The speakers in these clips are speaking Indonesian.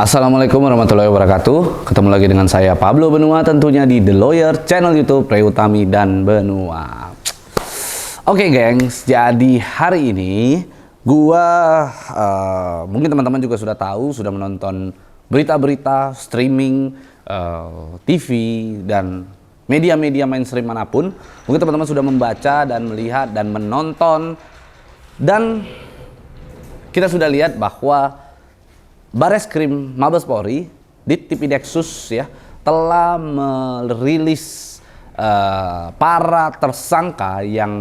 Assalamualaikum warahmatullahi wabarakatuh. Ketemu lagi dengan saya Pablo Benua, tentunya di The Lawyer channel YouTube Prayutami dan Benua. Oke gengs, jadi hari ini gua mungkin teman-teman juga sudah tahu, sudah menonton berita-berita streaming TV dan media-media mainstream manapun. Mungkin teman-teman sudah membaca dan melihat dan menonton, dan kita sudah lihat bahwa Bareskrim Mabes Polri, Ditipideksus ya, telah merilis para tersangka yang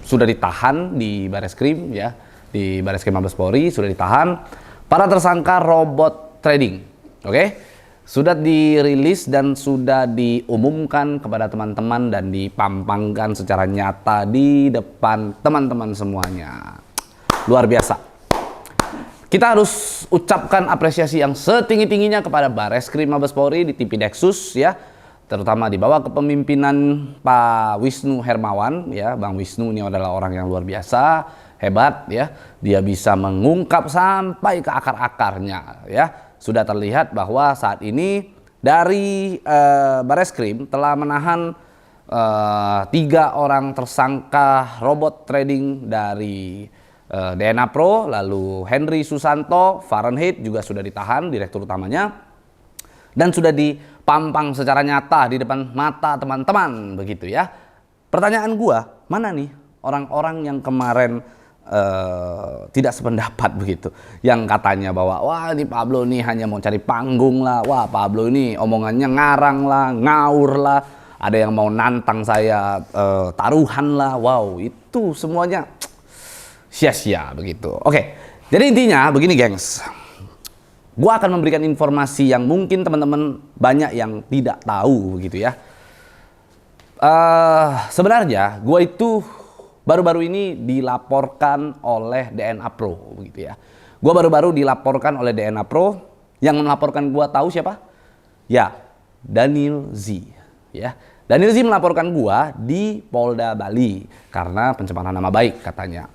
sudah ditahan di Bareskrim ya, di Bareskrim Mabes Polri sudah ditahan para tersangka robot trading. Oke, sudah dirilis dan sudah diumumkan kepada teman-teman dan dipampangkan secara nyata di depan teman-teman semuanya. Luar biasa. Kita harus ucapkan apresiasi yang setinggi-tingginya kepada Bareskrim Mabes Polri di Ditipideksus ya, terutama di bawah kepemimpinan Pak Wisnu Hermawan ya. Bang Wisnu ini adalah orang yang luar biasa, hebat ya. Dia bisa mengungkap sampai ke akar-akarnya ya. Sudah terlihat bahwa saat ini dari Bareskrim telah menahan 3 orang tersangka robot trading dari DNA Pro, lalu Henry Susanto, Fahrenheit juga sudah ditahan, direktur utamanya, dan sudah dipampang secara nyata di depan mata teman-teman begitu ya. Pertanyaan gua, mana nih orang-orang yang kemarin tidak sependapat begitu, yang katanya bahwa wah ini Pablo nih hanya mau cari panggung lah, wah Pablo ini omongannya ngarang lah, ngaur lah, ada yang mau nantang saya taruhan lah, wow itu semuanya sia-sia begitu. Oke, jadi intinya begini gengs, gua akan memberikan informasi yang mungkin teman-teman banyak yang tidak tahu begitu ya. Sebenarnya gua itu baru-baru ini dilaporkan oleh DNA Pro begitu ya. Gua baru-baru dilaporkan oleh DNA Pro. Yang melaporkan gua tahu siapa? Ya, Daniel Z ya. Daniel Z melaporkan gua di Polda Bali karena pencemaran nama baik katanya.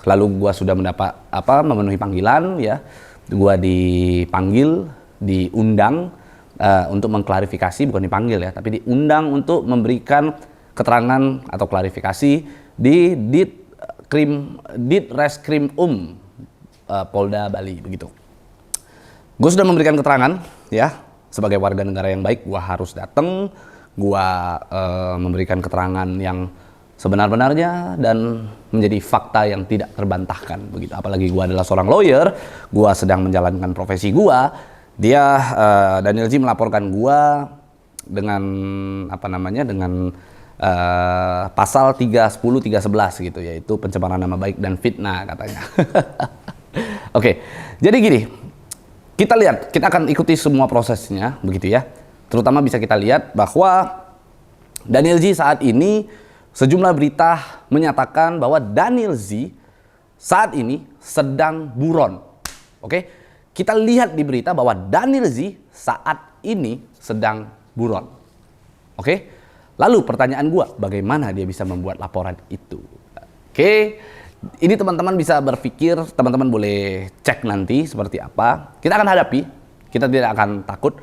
Lalu gua sudah memenuhi panggilan ya. Gua dipanggil, diundang untuk mengklarifikasi, bukan dipanggil ya, tapi diundang untuk memberikan keterangan atau klarifikasi di Ditreskrim Polda Bali begitu. Gue sudah memberikan keterangan ya, sebagai warga negara yang baik gua harus datang, gua memberikan keterangan yang sebenar-benarnya dan menjadi fakta yang tidak terbantahkan begitu. Apalagi gua adalah seorang lawyer, gua sedang menjalankan profesi gua. Dia Daniel Z melaporkan gua dengan dengan pasal 310 311 gitu, yaitu pencemaran nama baik dan fitnah katanya. Oke. Jadi gini, kita lihat, kita akan ikuti semua prosesnya begitu ya. Terutama bisa kita lihat bahwa Daniel Z saat ini, sejumlah berita menyatakan bahwa Daniel Z saat ini sedang buron. Oke, kita lihat di berita bahwa Daniel Z saat ini sedang buron. Oke, lalu pertanyaan gua, bagaimana dia bisa membuat laporan itu? Oke, ini teman-teman bisa berpikir, teman-teman boleh cek nanti seperti apa. Kita akan hadapi, kita tidak akan takut.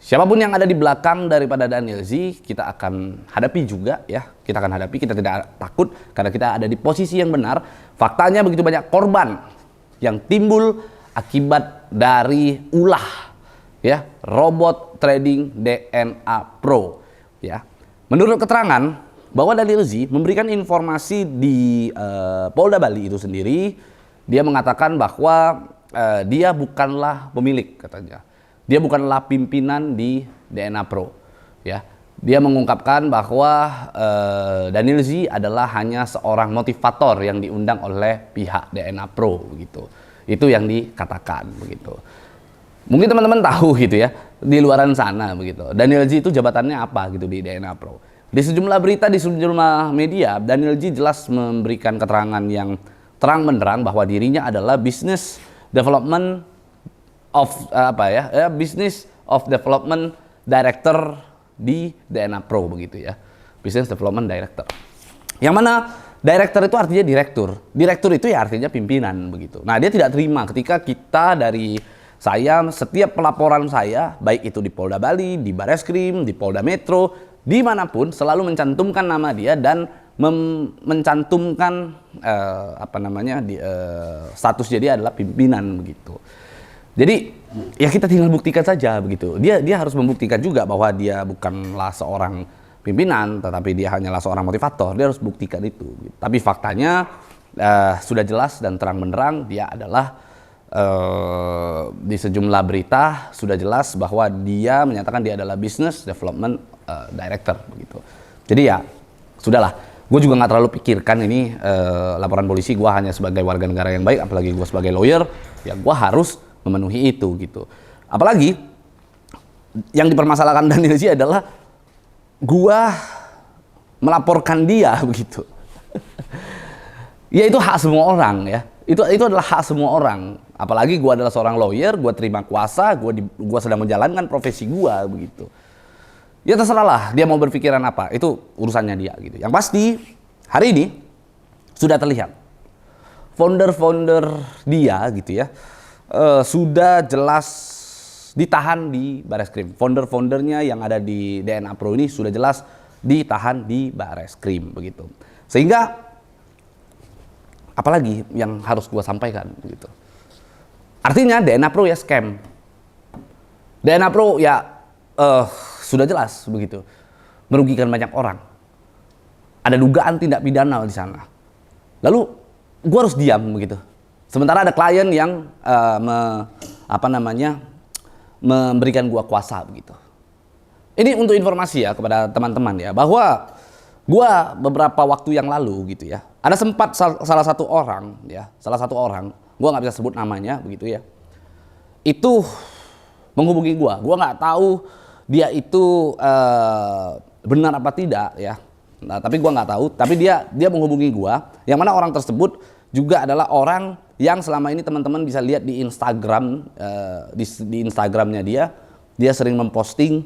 Siapapun yang ada di belakang daripada Daniel Z, kita akan hadapi juga ya. Kita akan hadapi, kita tidak takut karena kita ada di posisi yang benar. Faktanya begitu banyak korban yang timbul akibat dari ulah ya, robot trading DNA Pro ya. Menurut keterangan bahwa Daniel Z memberikan informasi di Polda Bali itu sendiri, dia mengatakan bahwa dia bukanlah pemilik katanya. Dia bukanlah pimpinan di DNA Pro ya. Dia mengungkapkan bahwa Daniel Z adalah hanya seorang motivator yang diundang oleh pihak DNA Pro begitu. Itu yang dikatakan begitu. Mungkin teman-teman tahu gitu ya, di luaran sana begitu. Daniel Z itu jabatannya apa gitu di DNA Pro. Di sejumlah berita, di sejumlah media, Daniel Z jelas memberikan keterangan yang terang benderang bahwa dirinya adalah business development Business of Development Director di DNA Pro begitu ya. Business Development Director. Yang mana Director itu artinya direktur. Direktur itu ya artinya pimpinan begitu. Nah, dia tidak terima ketika kita dari saya setiap pelaporan saya baik itu di Polda Bali, di Bareskrim, di Polda Metro, dimanapun selalu mencantumkan nama dia dan mencantumkan statusnya dia adalah pimpinan begitu. Jadi ya kita tinggal buktikan saja begitu. Dia harus membuktikan juga bahwa dia bukanlah seorang pimpinan, tetapi dia hanyalah seorang motivator. Dia harus buktikan itu. Tapi faktanya sudah jelas dan terang benderang dia adalah di sejumlah berita sudah jelas bahwa dia menyatakan dia adalah business development director begitu. Jadi ya sudahlah. Gue juga nggak terlalu pikirkan ini laporan polisi. Gue hanya sebagai warga negara yang baik, apalagi gue sebagai lawyer, ya gue harus memenuhi itu gitu. Apalagi yang dipermasalahkan Daniel Zee adalah gua melaporkan dia begitu. Ya itu hak semua orang ya. Itu adalah hak semua orang. Apalagi gua adalah seorang lawyer, gua terima kuasa, gua sedang menjalankan profesi gua begitu. Ya terserah lah dia mau berpikiran apa, itu urusannya dia gitu. Yang pasti hari ini sudah terlihat founder dia gitu ya. Sudah jelas ditahan di Bareskrim. Founder-foundernya yang ada di DNA Pro ini sudah jelas ditahan di Bareskrim begitu. Sehingga apalagi yang harus gua sampaikan begitu. Artinya DNA Pro ya scam. DNA Pro ya sudah jelas begitu. Merugikan banyak orang. Ada dugaan tindak pidana di sana. Lalu gua harus diam begitu. Sementara ada klien yang memberikan gua kuasa begitu. Ini untuk informasi ya kepada teman-teman ya, bahwa gua beberapa waktu yang lalu gitu ya, ada sempat salah satu orang, gua nggak bisa sebut namanya begitu ya, itu menghubungi gua nggak tahu dia itu benar apa tidak ya. Nah, tapi gua nggak tahu, tapi dia menghubungi gua, yang mana orang tersebut juga adalah orang yang selama ini teman-teman bisa lihat di Instagram, di Instagramnya dia sering memposting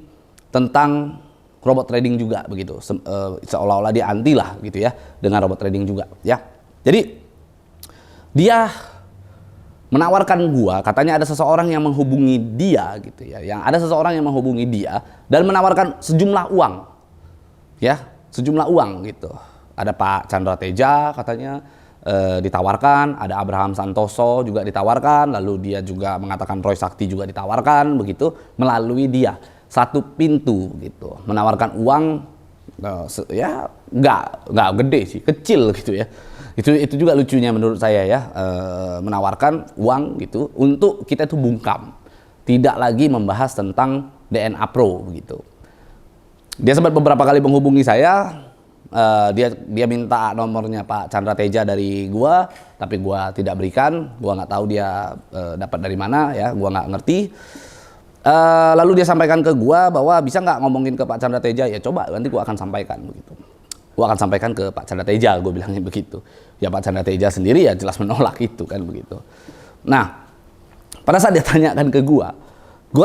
tentang robot trading juga begitu, seolah-olah dia anti lah gitu ya dengan robot trading juga ya. Jadi dia menawarkan gua, katanya ada seseorang yang menghubungi dia gitu ya, dan menawarkan sejumlah uang ya, gitu. Ada Pak Chandra Teja katanya ditawarkan, ada Abraham Santoso juga ditawarkan, lalu dia juga mengatakan Roy Sakti juga ditawarkan begitu melalui dia, satu pintu gitu, menawarkan uang ya nggak gede sih, kecil gitu ya. Itu juga lucunya menurut saya ya, menawarkan uang gitu untuk kita itu bungkam, tidak lagi membahas tentang DNA Pro begitu. Dia sempat beberapa kali menghubungi saya. Dia minta nomornya Pak Chandra Teja dari gua, tapi gua tidak berikan. Gua nggak tahu dia dapat dari mana ya, gua nggak ngerti. Lalu dia sampaikan ke gua bahwa bisa nggak ngomongin ke Pak Chandra Teja. Ya coba nanti gua akan sampaikan begitu. Gua akan sampaikan ke Pak Chandra Teja, gua bilangnya begitu. Ya Pak Chandra Teja sendiri ya jelas menolak itu kan begitu. Nah, pada saat dia tanyakan ke gua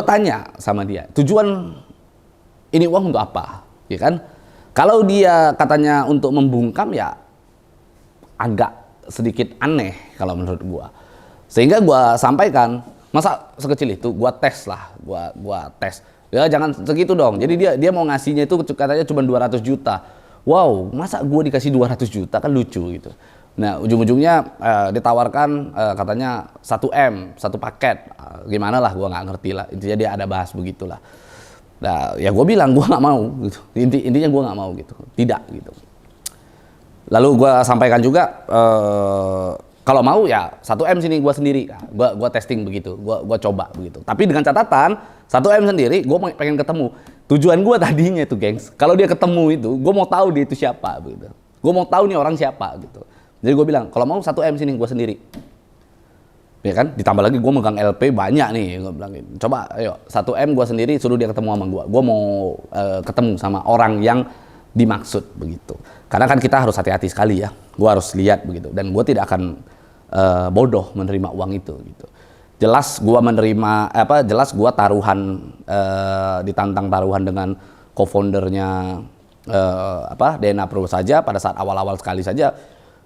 tanya sama dia, tujuan ini uang untuk apa, ya kan? Kalau dia katanya untuk membungkam ya agak sedikit aneh kalau menurut gua. Sehingga gua sampaikan, masa sekecil itu, gua tes lah, gua tes. Ya jangan segitu dong. Jadi dia mau ngasihnya itu katanya cuma 200 juta. Wow, masa gua dikasih 200 juta kan lucu gitu. Nah, ujung-ujungnya ditawarkan katanya 1M, satu paket. Gimana lah gua nggak ngerti lah. Intinya dia ada bahas begitulah. Nah, ya gue bilang gue nggak mau gitu. Intinya gue nggak mau gitu, tidak gitu. Lalu gue sampaikan juga kalau mau ya 1M sini gue sendiri. Nah, gue testing begitu, gue coba begitu. Tapi dengan catatan 1M sendiri gue pengen ketemu. Tujuan gue tadinya itu gengs, kalau dia ketemu itu gue mau tahu dia itu siapa begitu. Gue mau tahu nih orang siapa gitu. Jadi gue bilang kalau mau 1M sini gue sendiri. Ya kan, ditambah lagi gue megang LP banyak nih, gue bilang coba ayo 1M gue sendiri suruh dia ketemu sama gue mau ketemu sama orang yang dimaksud begitu. Karena kan kita harus hati-hati sekali ya, gue harus lihat begitu, dan gue tidak akan bodoh menerima uang itu gitu. Jelas gue jelas gue taruhan, ditantang taruhan dengan co-foundernya DNA Pro saja pada saat awal-awal sekali saja.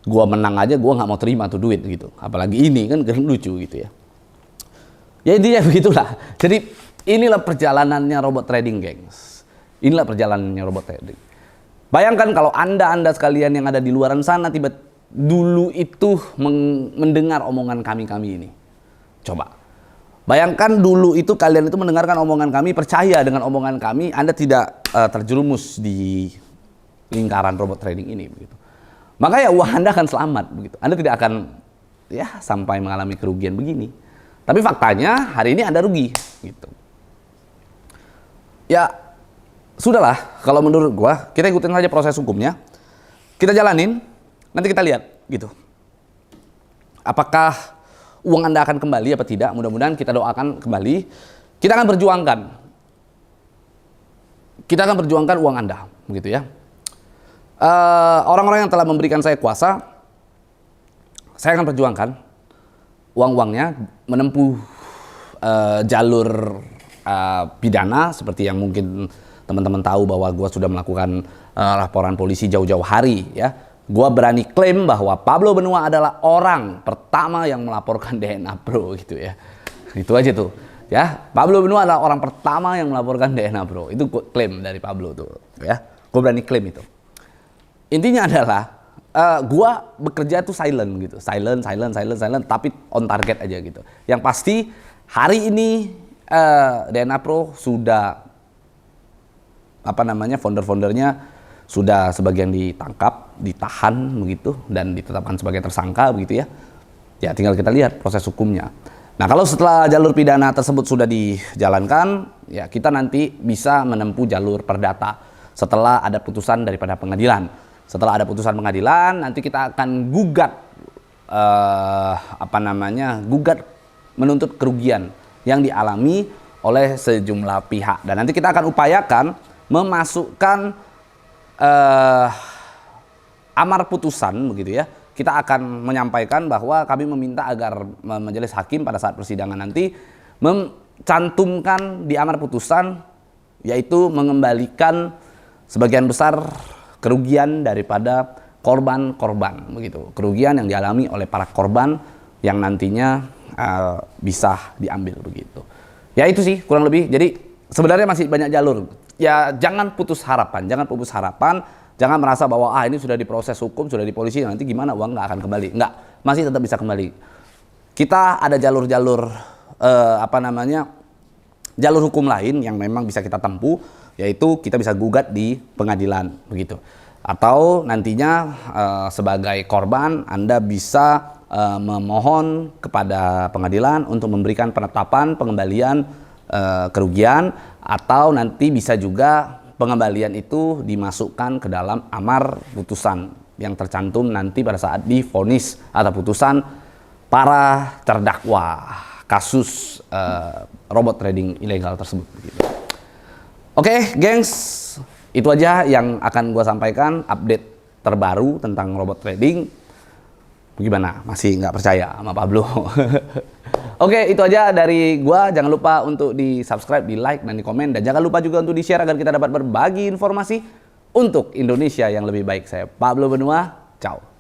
Gua menang aja gua nggak mau terima tuh duit gitu. Apalagi ini kan lucu gitu ya. Ya intinya begitulah. Jadi inilah perjalanannya robot trading, gengs. Inilah perjalanannya robot trading. Bayangkan kalau anda sekalian yang ada di luaran sana tiba dulu itu mendengar omongan kami ini. Coba. Bayangkan dulu itu kalian itu mendengarkan omongan kami, percaya dengan omongan kami, Anda tidak terjerumus di lingkaran robot trading ini begitu. Maka ya uang Anda akan selamat begitu. Anda tidak akan ya sampai mengalami kerugian begini. Tapi faktanya hari ini Anda rugi gitu. Ya sudahlah, kalau menurut gua kita ikutin saja proses hukumnya. Kita jalanin, nanti kita lihat gitu. Apakah uang Anda akan kembali apa tidak? Mudah-mudahan kita doakan kembali. Kita akan perjuangkan. Kita akan perjuangkan uang Anda begitu ya. Orang-orang yang telah memberikan saya kuasa, saya akan perjuangkan uang-uangnya menempuh jalur pidana seperti yang mungkin teman-teman tahu bahwa gue sudah melakukan laporan polisi jauh-jauh hari ya. Gue berani klaim bahwa Pablo Benua adalah orang pertama yang melaporkan DNA Pro gitu ya. Itu aja tuh ya. Pablo Benua adalah orang pertama yang melaporkan DNA Pro. Itu klaim dari Pablo tuh ya. Gue berani klaim itu. Intinya adalah gua bekerja tuh silent gitu, silent, tapi on target aja gitu. Yang pasti hari ini DNA Pro sudah founder-foundernya sudah sebagian ditangkap, ditahan begitu dan ditetapkan sebagai tersangka begitu ya. Ya tinggal kita lihat proses hukumnya. Nah kalau setelah jalur pidana tersebut sudah dijalankan, ya kita nanti bisa menempuh jalur perdata setelah ada putusan daripada pengadilan. Setelah ada putusan pengadilan, nanti kita akan gugat gugat menuntut kerugian yang dialami oleh sejumlah pihak. Dan nanti kita akan upayakan memasukkan amar putusan begitu ya. Kita akan menyampaikan bahwa kami meminta agar majelis hakim pada saat persidangan nanti mencantumkan di amar putusan yaitu mengembalikan sebagian besar kerugian daripada korban-korban begitu. Kerugian yang dialami oleh para korban yang nantinya bisa diambil begitu. Ya itu sih kurang lebih. Jadi sebenarnya masih banyak jalur. Ya jangan putus harapan, jangan merasa bahwa ini sudah diproses hukum, sudah di polisi, nanti gimana uang nggak akan kembali. Nggak, masih tetap bisa kembali. Kita ada jalur-jalur jalur hukum lain yang memang bisa kita tempuh, yaitu kita bisa gugat di pengadilan begitu. Atau nantinya sebagai korban Anda bisa memohon kepada pengadilan untuk memberikan penetapan pengembalian kerugian, atau nanti bisa juga pengembalian itu dimasukkan ke dalam amar putusan yang tercantum nanti pada saat divonis atau putusan para terdakwa kasus robot trading ilegal tersebut begitu. Oke, gengs, itu aja yang akan gue sampaikan update terbaru tentang robot trading. Gimana? Masih nggak percaya sama Pablo? Oke, itu aja dari gue. Jangan lupa untuk di-subscribe, di-like, dan di-komen. Dan jangan lupa juga untuk di-share agar kita dapat berbagi informasi untuk Indonesia yang lebih baik. Saya Pablo Benua, ciao.